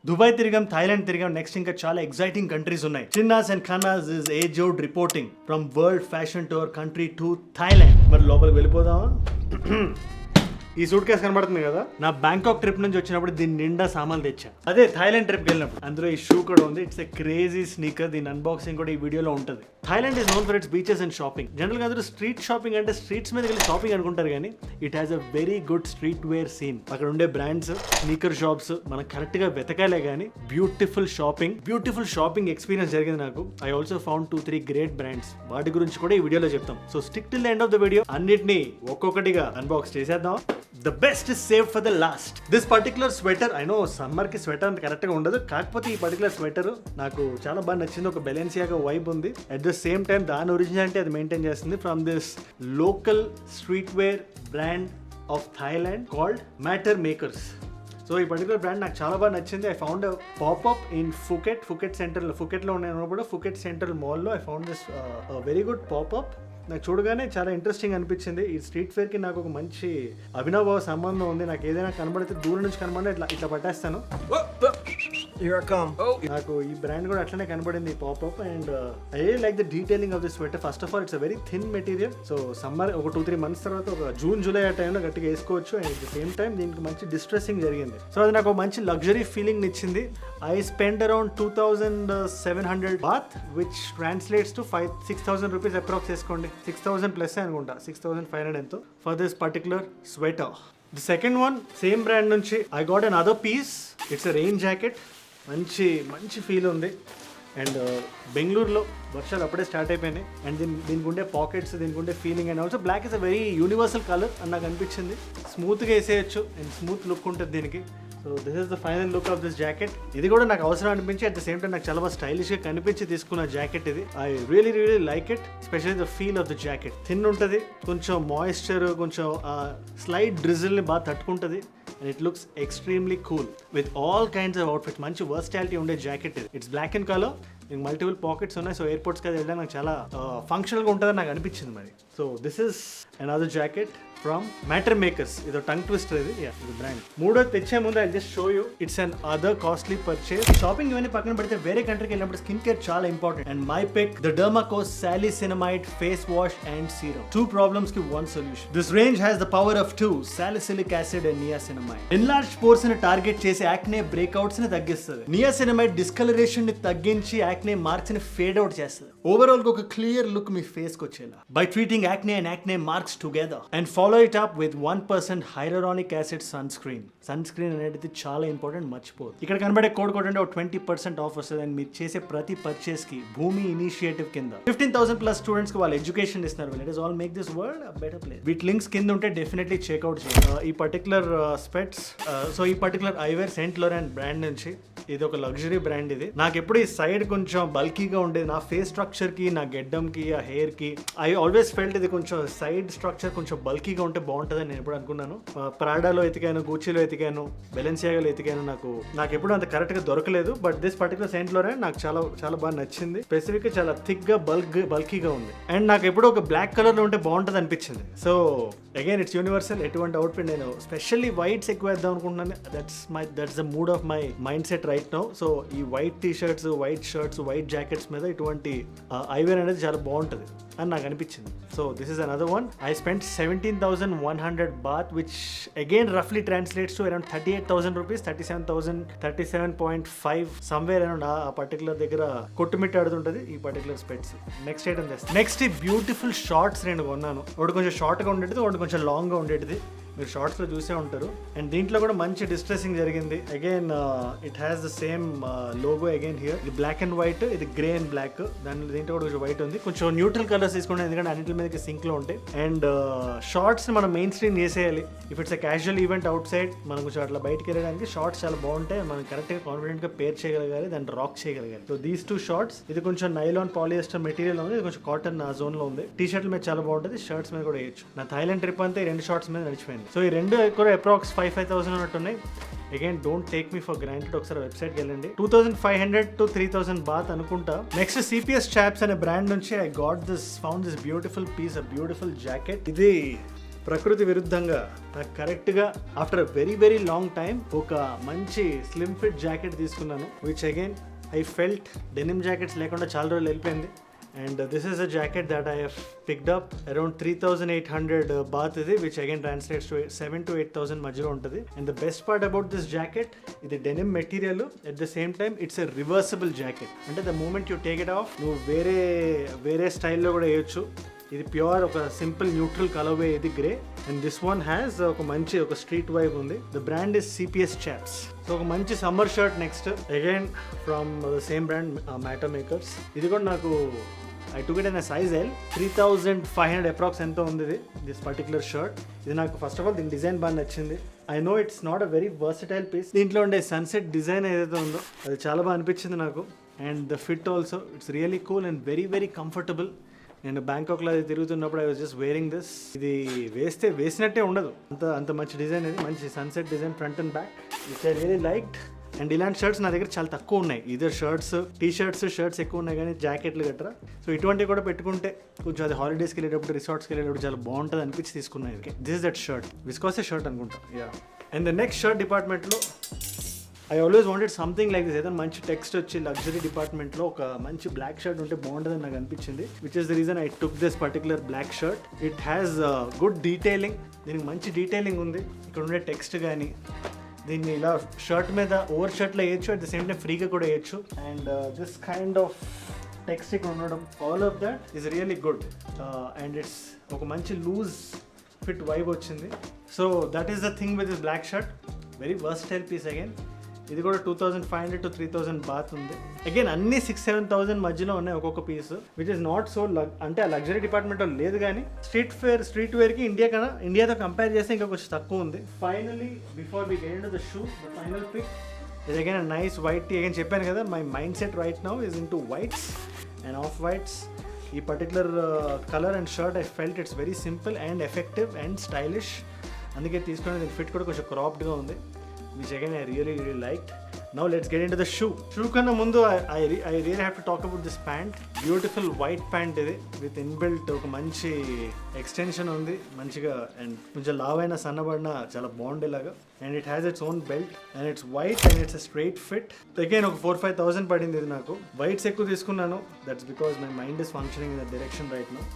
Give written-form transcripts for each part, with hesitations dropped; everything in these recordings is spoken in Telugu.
దుబాయ్ తిరిగాం, థాయిలాండ్ తిరిగాం, నెక్స్ట్ ఇంకా చాలా ఎక్సైటింగ్ కంట్రీస్ ఉన్నాయి. Chinnas and Khannas is age out reporting from world fashion tour country to Thailand. మరి లోపలికి వెళ్ళిపోదామా? ఈ సూట్ కేసు కనబడుతుంది కదా, నా బ్యాంకాక్ ట్రిప్ నుంచి వచ్చినప్పుడు దీని నిండా సామాన్లు తెచ్చా. అదే థాయిలాండ్ ట్రిప్కి వెళ్ళినప్పుడు. అందులో ఈ షూ కూడా ఉంది. It's a crazy sneaker. దీని అన్బాక్సింగ్ కూడా ఈ వీడియోలో ఉంటుంది. Thailand is known for it's beaches and shopping. General గా అందరూ స్ట్రీట్ షాపింగ్ అంటే స్ట్రీట్స్ మీద వెళ్ళి షాపింగ్ అనుకుంటారు, కానీ it has a very good street wear scene. అక్కడ ఉండే బ్రాండ్స్, స్నీకర్ షాప్స్ మనం కరెక్ట్ గా వెతకాలే కానీ బ్యూటిఫుల్ షాపింగ్ ఎక్స్పీరియన్స్ జరిగింది నాకు. I also found 2-3 great brands. వాటి గురించి కూడా ఈ వీడియోలో చెప్తాం. So stick till the end of the video. అన్నిటిని ఒక్కొక్కటిగా అన్బాక్స్ చేసేద్దాం. The best is saved for the last. This particular sweater, I know summer ki sweater అంత కరెక్ట్ గా ఉండదు, కాకపోతే ఈ పర్టికులర్ స్వెటర్ నాకు చాలా బాగా నచ్చింది. ఒక బెలెన్సియాగా వైబ్ ఉంది. అట్ ద సేమ్ టైం దాని ఒరిజినాలిటీ అది మెయింటైన్ చేస్తుంది from this local street wear brand of Thailand called matter makers. So ఈ పర్టికులర్ బ్రాండ్ నాకు చాలా బాగా నచ్చింది. I found pop up in Phuket central. ఫుకెట్లో ఉన్నప్పుడు ఫుకెట్ సెంట్రల్ మాల్లో I found this very good pop up. నాకు చూడగానే చాలా ఇంట్రెస్టింగ్ అనిపించింది. ఈ స్ట్రీట్ ఫేర్కి నాకు ఒక మంచి అభినవ సంబంధం ఉంది. నాకు ఏదైనా కనబడితే దూరం నుంచి కనబడి ఇట్లా పట్టేస్తాను. నాకు ఈ బ్రాండ్ కూడా అట్లనే కనబడింది, ఈ pop-up. And I like the detailing of this sweater. First of all it's a very thin material. So summer ఒక 2-3 మంత్స్ తర్వాత ఒక జూన్ జూలై ఆ టైంలో గట్టిగా వేసుకోవచ్చు. And at the same time దీనికి మంచి డిస్ట్రెస్సింగ్ జరిగింది. సో అది నాకు మంచి లగ్జరీ ఫీలింగ్ ఇచ్చింది. I spent around 2,700 baht, which translates to 6,000 rupees approx చేసుకోండి. 6,000 plus అనుకుంటా, 6,500 ఎంతో for this particular sweater. The second one, same brand నుంచి I got another piece. It's a rain jacket. మంచి ఫీల్ ఉంది. అండ్ బెంగళూరులో వర్షాలు అప్పుడే స్టార్ట్ అయిపోయినాయి. అండ్ దీనికి ఉండే పాకెట్స్, దీనికి ఉండే feeling, and also black is a very universal colour అని నాకు అనిపించింది. స్మూత్గా వేసేయచ్చు అండ్ స్మూత్ లుక్ ఉంటుంది దీనికి. So this is the final look of this jacket. ఇది కూడా నాకు అవసరం అనిపించి అట్ ద సేమ్ టైం నాకు చాలా బాగా స్టైలిష్గా కనిపించి తీసుకున్న జాకెట్ ఇది. I really like it, especially the feel of the jacket. Thin ఉంటుంది, కొంచెం మాయిశ్చర్, కొంచెం స్లైట్ డ్రిజిల్ని బాగా తట్టుకుంటుంది. And it looks extremely cool with all kinds of outfit. మంచి వర్స్టాలిటీ ఉండే జాకెట్ ఇది. ఇట్స్ బ్లాక్ ఇన్ కలర్, మీకు మల్టిపుల్ పాకెట్స్ ఉన్నాయి. సో ఎయిర్పోర్ట్స్కి అది వెళ్ళడానికి నాకు చాలా ఫంక్షనల్గా ఉంటుందని నాకు అనిపించింది మరి. So this is another jacket from matter makers. ఇది టంగ్ ట్విస్టర్, ఇది బ్రాండ్. మూడోది తెచ్చే ముందు I just show you. It's another costly purchase. Shopping ఇవన్నీ పక్కన పెడితే వేరే కంట్రీకి వెళ్ళినప్పుడు స్కిన్ కేర్ చాలా important. And my pick the Derma Co Salicylamide face wash and serum. 2 problems ki 1 solution. This range has the power of 2, salicylic acid and niacinamide. Enlarged pores ని టార్గెట్ చేసి యాక్నే బ్రేక్అవుట్స్ ని తగ్గిస్తుంది. నియాసినమైడ్ డిస్కలరేషన్ ని తగ్గించి యాక్నే మార్క్స్ ని ఫేడ్ అవుట్ చేస్తుంది. ఓవరాల్ గా ఒక క్లియర్ లుక్ మీ ఫేస్ కి వచ్చేలా. By treating acne and acne marks together and follow it up with 1% hyaluronic acid sunscreen. Sunscreen అనేది చాలా ఇంపార్టెంట్, మర్చిపోదు. ఇక్కడ కనబడే కోడ్ కొట్టండి, ఒక 20% ఆఫ్ వస్తుంది. అండ్ మీరు చేసే ప్రతి పర్చేస్ కి భూమి ఇనిషియేటివ్ కింద 15,000 ప్లస్ స్టూడెంట్స్ కి వాళ్ళు ఎడ్యుకేషన్ ఇస్తున్నారు. Let us all make this world a better place. వీటి లింక్స్ కింద ఉంటే డెఫినెట్లీ చెక్అవుట్ చేయండి. ఈ పర్టికులర్ స్పెట్స్, సో ఈ పర్టికులర్ ఐవేర్ సెయింట్ లోరెంట్ బ్రాండ్ నుంచి. ఇది ఒక లగ్జరీ బ్రాండ్. ఇది నాకు ఎప్పుడు ఈ సైడ్ కొంచెం బల్కీగా ఉండేది. నా ఫేస్ స్ట్రక్చర్ కి, నా గెడ్డంకి, ఆ హెయిర్ కి ఐ ఆల్వేస్ ఫెల్ట్ ఇది కొంచెం సైడ్ స్ట్రక్చర్ కొంచెం బల్కీగా ఉంటే బాగుంటుందని నేను ఎప్పుడు అనుకున్నాను. ప్రాడాలో ఎతికాను, గూచీలో ఎతికాను, బెలెన్సియాగాలో ఎతికాను. నాకు ఎప్పుడు అంత కరెక్ట్ గా దొరకలేదు. బట్ దిస్ పర్టికులర్ సెయింట్ లోరెంట్ నాకు చాలా బాగా నచ్చింది. స్పెసిఫిక్ గా చాలా థిక్ గా బల్కీగా ఉంది. అండ్ నాకు ఎప్పుడు ఒక బ్లాక్ కలర్ లో ఉంటే బాగుంటుంది అనిపించింది. So again it's universal. ఎటువంటి అవుట్ఫిట్ నేను స్పెషల్లీ వైట్స్ ఎక్కువ వేద్దాం అనుకుంటున్నాను. That's the mood of my mind set right now. So ఈ white T shirts, white shirts, white jackets మీద ఇటువంటి ఐవేర్ అనేది చాలా బాగుంటుంది అని నాకు అనిపించింది. So this is another one. I spent 17,100 baht, which again roughly translates to around 38,000 rupees, 37,000, 37.5 somewhere around ఆ పర్టికులర్ దగ్గర కొట్టుమిట్టాడుతుంటది ఈ పర్టికులర్ స్పెట్స్. నెక్స్ట్ ఐటమ్ తెస్తాను. నెక్స్ట్ ఈ బ్యూటిఫుల్ షార్ట్స్ రెండు కొన్నాను. ఒకటి కొంచెం షార్ట్గా ఉండేది, ఒకటి కొంచెం లాంగ్గా ఉండేది. మీరు షార్ట్స్లో చూసే ఉంటారు. అండ్ దీంట్లో కూడా మంచి డిస్ట్రెసింగ్ జరిగింది. Again it has the same logo again here. ఇది బ్లాక్ అండ్ వైట్, ఇది గ్రే అండ్ బ్లాక్. దీంట్లో కూడా కొంచెం వైట్ ఉంది. కొంచెం న్యూట్రల్ కలర్స్ తీసుకోండి, ఎందుకంటే అన్నింటి మీదకి సింక్ లో ఉంటాయి. అండ్ షార్ట్స్ మనం మెయిన్ స్ట్రీమ్ చేసేయాలి. If it's a casual event out side, మనం కొంచెం అట్లా బయటకి వెళ్ళడానికి షార్ట్స్ చాలా బాగుంటాయి. మనం కరెక్ట్గా కాన్ఫిడెంట్గా పేర్ చేయగలగాలి, దాన్ని రాక్ చేయగలగాలి. సో దీస్ 2 షార్ట్స్, ఇది కొంచెం నైలాన్ పాలియస్టర్ మెటీరియల్ ఉంది, ఇది కొంచెం కాటన్ జోన్ లో ఉంది. టీ షర్ట్ల మీద చాలా బాగుంటుంది, షర్ట్స్ మీద కూడా వేయచ్చు. నా థాయిలాండ్ ట్రిప్ అంతా ఈ 2 షార్ట్స్ మీద నడిచిపోయింది. సో ఈ 2 కూడా అప్రాక్స్ 5,000 ఉన్నట్టున్నాయి. Again don't take me for granted. ఒకసారి వెబ్సైట్కి వెళ్ళండి. 2,500 to 3,000 baht అనుకుంటా. నెక్స్ట్ CPS Chaps అనే బ్రాండ్ నుంచి I got found this beautiful piece, a beautiful jacket. ఇది ప్రకృతి విరుద్ధంగా నాకు కరెక్ట్గా after very very long time ఒక మంచి స్లిమ్ ఫిట్ జాకెట్ తీసుకున్నాను, which again I felt denim jackets లేకుండా చాలా రోజులు వెళ్ళిపోయింది. And this is a jacket that I have picked up around 3,800 baht ఇది, which again translates to 7 to 8,000 మధ్యలో ఉంటుంది. And the best part about this jacket, ఇది denim material, at the same time it's a reversible jacket. అంటే the moment you take it off, నువ్వు వేరే స్టైల్లో కూడా వేయొచ్చు. ఇది ప్యూర్ ఒక సింపుల్ న్యూట్రల్ కలర్వే, ఇది grey. And this one has ఒక మంచి ఒక స్ట్రీట్ వైబ్ ఉంది. The brand is CPS Chaps. So ఒక మంచి summer shirt next again from the same brand matter makers. ఇది కూడా నాకు I took it in a size L. 3,500 approx ఎంతో ఉంది ఇది, దిస్ పర్టికులర్ షర్ట్. ఇది నాకు ఫస్ట్ ఆఫ్ ఆల్ దీని డిజైన్ బాగా నచ్చింది. I know it's not a very versatile piece. దీంట్లో ఉండే సన్సెట్ డిజైన్ ఏదైతే ఉందో అది చాలా బాగా అనిపించింది నాకు. And the fit also it's really cool and very very comfortable. నేను బ్యాంకాక్లో అది తిరుగుతున్నప్పుడు I was just wearing this. ఇది వేసినట్టే ఉండదు, అంత మంచి డిజైన్. ఇది మంచి sunset design front and back, which I really liked. And ఇలాంటి షర్ట్స్ నా దగ్గర చాలా తక్కువ ఉన్నాయి. ఇదర్ షర్ట్స్ ఎక్కువ ఉన్నాయి కానీ జాకెట్లు గట్రా. సో ఇటువంటివి కూడా పెట్టుకుంటే కొంచెం అది హాలిడేస్కి వెళ్ళేటప్పుడు రిసార్ట్స్కి వెళ్ళేటప్పుడు చాలా బాగుంటుంది అనిపించి తీసుకున్నాయి. This is that shirt, viscose shirt అనుకుంటా. Yeah. And the next shirt డిపార్ట్మెంట్లో I always wanted something like this. ఏదైనా మంచి టెక్స్ట్ వచ్చి లగ్జరీ డిపార్ట్మెంట్లో ఒక మంచి బ్లాక్ షర్ట్ ఉంటే బాగుంటుందని నాకు అనిపించింది, which is the reason I took this particular black shirt. It has good detailing, దీనికి మంచి డీటెయిలింగ్ ఉంది. ఇక్కడ ఉండే టెక్స్ట్ కానీ దీన్ని ఇలా షర్ట్ మీద ఓవర్ షర్ట్లో వేయచ్చు, అట్ ద సేమ్ టైం ఫ్రీగా కూడా వేయచ్చు. And this kind of text ఇక్కడ ఉండడం, all of that is really good. And it's ఒక మంచి లూజ్ ఫిట్ వైబ్ వచ్చింది. So that is the thing with this black shirt. Very versatile piece again. ఇది కూడా 2,500 to 3,000 బాత్ ఉంది. అగైన్ అన్ని 6,000-7,000 మధ్యలో ఉన్నాయి ఒక్కొక్క piece, which is not so అంటే ఆ లగ్జరీ డిపార్ట్మెంట్లో లేదు కానీ స్ట్రీట్ వేర్కి ఇండియాతో కంపేర్ చేస్తే ఇంకా కొంచెం తక్కువ ఉంది. Finally before we get into the shoe, the final pick is again a nice white tee. Again చెప్పాను కదా, my mind set right now is into whites and off whites. ఈ particular colour and shirt I felt it's very simple and effective and stylish, అందుకే తీసుకుని దీని ఫిట్ కూడా కొంచెం క్రాప్డ్గా ఉంది, which again I really liked. Now let's get into the shoe. Shoe kanna mundu I really have to talk about this pant. Beautiful white pant idi with inbuilt oka manchi extension undi manchiga and konja lavaina sannabadna chala bagundi laga, and it has its own belt and it's white and it's a straight fit. Again oka 4-5,000 padindi idi naku. Whites ekku తీసుకున్నాను, that's because my mind is functioning in that direction right now.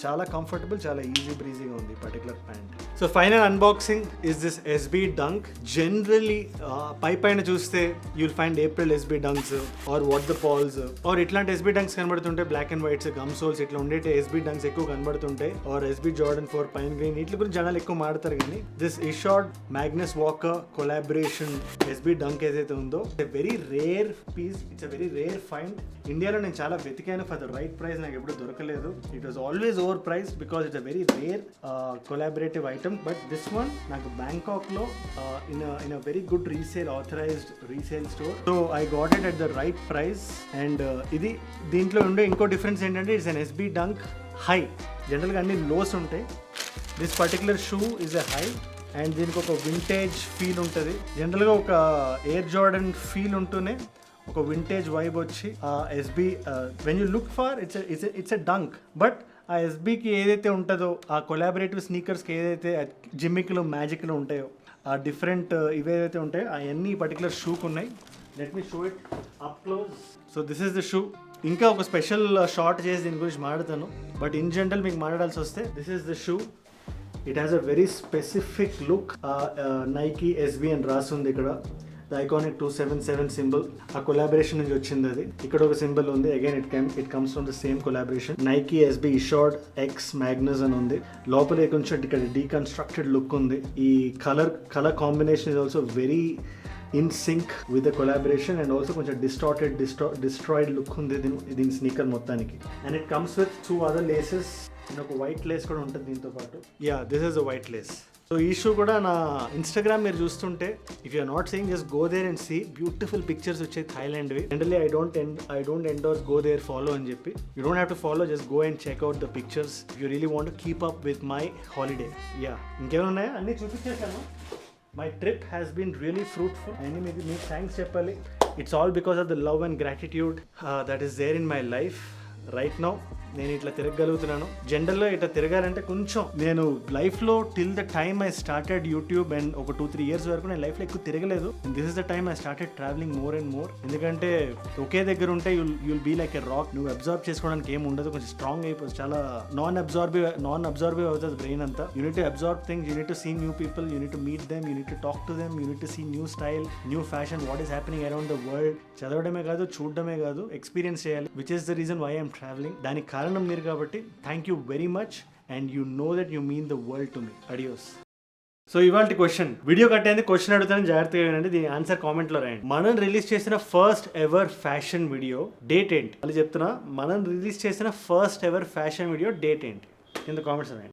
చాలా కంఫర్టబుల్, చాలా ఈజీ బ్రీజీగా ఉంది particular pant. So final unboxing is this SB Dunk. Generally పైన చూస్తే you'll find April SB Dunks or what the pals are ఇట్లాంటి SB Dunks కనబడుతుంటే, black and whites gum soles ఇట్లా ఉండేటి SB Dunks ఎక్కువ కనబడుతుంటాయి, or SB Jordan 4 pine green, వీటి గురించి జనాలు ఎక్కువ మాడతారు. కానీ దిస్ ఇషార్డ్ Magnus Walker collaboration SB Dunk ఏదైతే ఉందో, very rare piece, it's a very rare find. ఇండియాలో నేను చాలా వెతికాను, ఫర్ ద రైట్ ప్రైస్ నాకు ఎప్పుడు దొరకలేదు. It was always over priced because it's a very rare collaborative item. But this one నాకు బ్యాంకాక్లో in a very good authorised resale store, so I got it at the right price. And ఇది దీంట్లో ఉండే ఇంకో డిఫరెన్స్ ఏంటంటే, it's an SB Dunk high. జనరల్గా అన్ని లోస్ ఉంటాయి, this particular shoe is a high. And దీనికి ఒక వింటేజ్ ఫీల్ ఉంటుంది. జనరల్గా ఒక ఎయిర్ జార్డన్ ఫీల్ ఉంటూనే ఒక వింటేజ్ వైబ్ వచ్చి SB when you look for it's a dunk. But ఆ SBకి ఏదైతే ఉంటుందో, ఆ కొలాబరేటివ్ స్నీకర్స్కి ఏదైతే జిమ్మిక్లు మ్యాజిక్లు ఉంటాయో, ఆ డిఫరెంట్ ఇవేదైతే ఉంటాయో అవన్నీ పర్టికులర్ షూకి ఉన్నాయి. Let me show it up close. So this is the shoe. ఇంకా ఒక స్పెషల్ షార్ట్ చేసి దీని గురించి మాట్లాడతాను, బట్ ఇన్ జనరల్ మీకు మాట్లాడాల్సి వస్తే this is the shoe. It has a very specific look. Nike SB అని రాస్తుంది ఇక్కడ, ద ఐకానిక్ 277 సింబల్, ఆ కొలాబరేషన్ నుంచి వచ్చింది అది. ఇక్కడ ఒక సింబల్ ఉంది, again it comes from the same collaboration. Nike SB Ishod X Magnus అని ఉంది. లోపల కొంచెం ఇక్కడ డీకన్స్ట్రక్టెడ్ లుక్ ఉంది. ఈ colour combination is also very in sync with the collaboration, and also కొంచెం డిస్ట్రాయిడ్ లుక్ ఉంది దీని స్నీకర్ మొత్తానికి. And it comes with 2 other laces. ఒక వైట్ లేస్ కూడా ఉంటుంది దీంతో పాటు. Yeah, this is a white lace. So ఈ షూ కూడా నా ఇన్స్టాగ్రామ్ మీరు చూస్తుంటే, if you're not seeing, just go there and see. Beautiful pictures వచ్చాయి థాయిలాండ్వి. Generally I don't endorse go there follow అని చెప్పి. You don't have to follow, just go and check out the pictures if you really want to keep up with my holiday. Yeah, ఇంకేమైనా ఉన్నాయా? అన్నీ చూపించేసాను. My trip has been really fruitful. And మీకు థ్యాంక్స్ చెప్పాలి. It's all because of the love and gratitude that is there in my life. Right now నేను ఇట్లా తిరగలుగుతున్నాను. జనరల్గా ఇట్లా తిరగాలంటే కొంచెం నేను లైఫ్లో till the time I started YouTube and ఒక 2-3 ఇయర్స్ వరకు నేను లైఫ్లో ఎక్కువ తిరగలేదు. This is the time I started travelling more and more. ఎందుకంటే ఒకే దగ్గర ఉంటే you'll be like a rock. నువ్వు అబ్జర్వ్ చేసుకోవడానికి ఏం ఉండదు, కొంచెం స్ట్రాంగ్ అయిపోతుంది. చాలా నాన్ అబ్జార్బివ్ అవుతుంది బ్రెయిన్ అంతా. You need to observe things, you need to see new people, you need to meet them, you need to talk to them, you need to see new style, new fashion, what is happening around the world. చదవడమే కాదు, చూడడమే కాదు, ఎక్స్పీరియన్స్ చేయాలి. Which is the reason why I'm travelling. దానికి కారణం మీరు కాబట్టి thank you very much and you know that you mean the world to me. Adios. So ఇవాళ క్వశ్చన్, వీడియో కట్టేందుకు క్వశ్చన్ అడుగుతాను, జాగ్రత్తగా వినండి. దీని ఆన్సర్ కామెంట్లో రాయండి. మనం రిలీజ్ చేసిన first ever fashion video date ఏంటి? అది చెప్తున్నా, మనం రిలీజ్ చేసిన first ever fashion video date ఏంటి కింద కామెంట్స్ రాయండి.